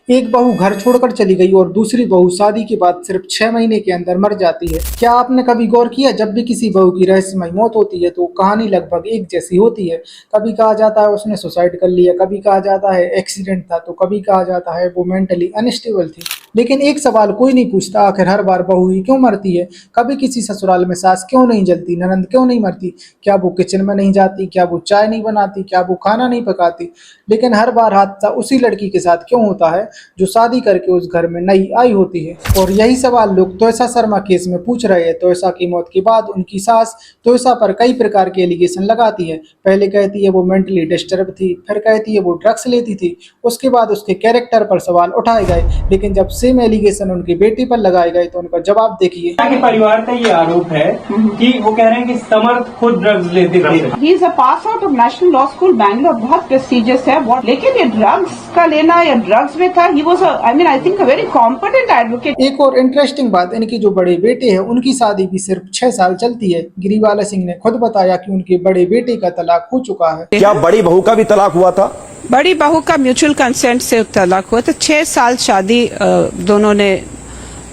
एक बहू घर छोड़कर चली गई और दूसरी बहू शादी के बाद सिर्फ 6 महीने के अंदर मर जाती है। क्या आपने कभी गौर किया, जब भी किसी बहू की रहस्यमय मौत होती है तो कहानी लगभग एक जैसी होती है। कभी कहा जाता है उसने सुसाइड कर लिया, कभी कहा जाता है एक्सीडेंट था, तो कभी कहा जाता है वो मेंटली अनस्टेबल थी। लेकिन एक सवाल कोई नहीं पूछता, आखिर हर बार बहू ही क्यों मरती है? कभी किसी ससुराल में सास क्यों नहीं जलती, ननंद क्यों नहीं मरती? क्या वो किचन में नहीं जाती, क्या वो चाय नहीं बनाती, क्या वो खाना नहीं पकाती? लेकिन हर बार हादसा उसी लड़की के साथ क्यों होता है जो शादी करके उस घर में नई आई होती है? और यही सवाल लोग तोयसा शर्मा केस में पूछ रहे हैं। तोयसा की मौत के बाद उनकी सास तोयसा पर कई प्रकार के एलिगेशन लगाती है। पहले कहती है वो मेंटली डिस्टर्ब थी, फिर कहती है वो ड्रग्स लेती थी, उसके बाद उसके कैरेक्टर पर सवाल उठाए गए। लेकिन जब सेम एलिगेशन उनकी बेटी पर लगाए गए तो उनका जवाब देखिए। के परिवार का ये आरोप है कि वो कह रहे हैं कि समर खुद ड्रग्स लेते थे। He is a pass out of national law school Bangalore, बहुत प्रेस्टिजियस है। लेकिन ये ड्रग्स का लेना या ड्रग्स में था, he was I think a very competent advocate. एक और इंटरेस्टिंग बात, इनकी जो बड़े बेटे हैं उनकी शादी भी सिर्फ 6 साल चलती है। गिरिवाला सिंह ने खुद बताया कि उनके बड़े बेटे का तलाक हो चुका है। क्या बड़ी बहू का भी तलाक हुआ था? बड़ी बहू का म्यूचुअल कंसेंट से तलाक हुआ, तो 6 साल शादी दोनों ने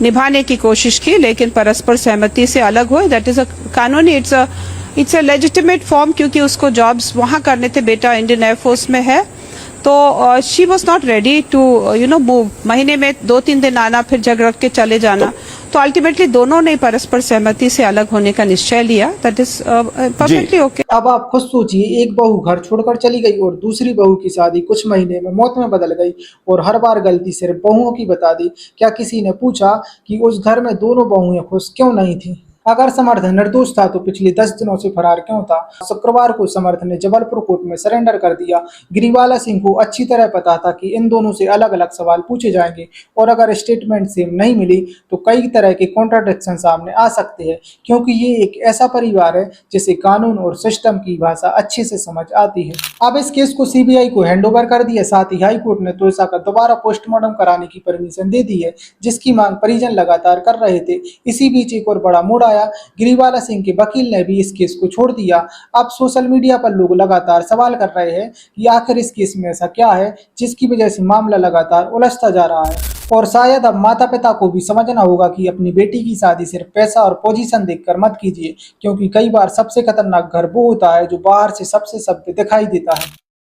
निभाने की कोशिश की, लेकिन परस्पर सहमति से अलग हुए। दैट इज अ कानूनी, इट्स अ लेजिटिमेट फॉर्म, क्योंकि उसको जॉब्स वहां करने थे, बेटा इंडियन एयरफोर्स में है, तो she was not ready to move. महीने में 2-3 दिन आना, फिर झगड़ के चले जाना, तो अल्टीमेटली दोनों ने परस्पर सहमति से अलग होने का निश्चय लिया। That is perfectly okay. अब आप खुद सोचिए, एक बहू घर छोड़कर चली गई और दूसरी बहू की शादी कुछ महीने में मौत में बदल गई, और हर बार गलती सिर्फ बहुओं की बता दी। क्या किसी ने पूछा कि उस घर में दोनों बहुएं खुश क्यों नहीं थी? अगर समर्थ निर्दोष था तो पिछले 10 दिनों से फरार क्यों था? शुक्रवार को समर्थ ने जबलपुर कोर्ट में सरेंडर कर दिया। गिरिवाला सिंह को अच्छी तरह पता था कि इन दोनों से अलग अलग सवाल पूछे जाएंगे, और अगर स्टेटमेंट सेम नहीं मिली तो कई तरह के कॉन्ट्राडिक्शन सामने आ सकते हैं, क्योंकि ये एक ऐसा परिवार है जिसे कानून और सिस्टम की भाषा अच्छे से समझ आती है। अब इस केस को सीबीआई को हैंडओवर कर दिया। साथ ही हाई कोर्ट ने तोयसा का दोबारा पोस्टमार्टम कराने की परमिशन दे दी है, जिसकी मांग परिजन लगातार कर रहे थे। इसी बीच एक और बड़ा मोड़ आया। गिरिवाला सिंह के वकील ने भी इस केस को छोड़ दिया। अब सोशल मीडिया पर लोग लगातार सवाल कर रहे हैं कि आखिर इस केस में ऐसा क्या है जिसकी वजह से मामला लगातार उलझता जा रहा है। और शायद अब माता पिता को भी समझना होगा कि अपनी बेटी की शादी सिर्फ पैसा और पोजीशन देखकर मत कीजिए, क्योंकि कई बार सबसे खतरनाक घर वो होता है जो बाहर से सबसे सभ्य दिखाई देता है।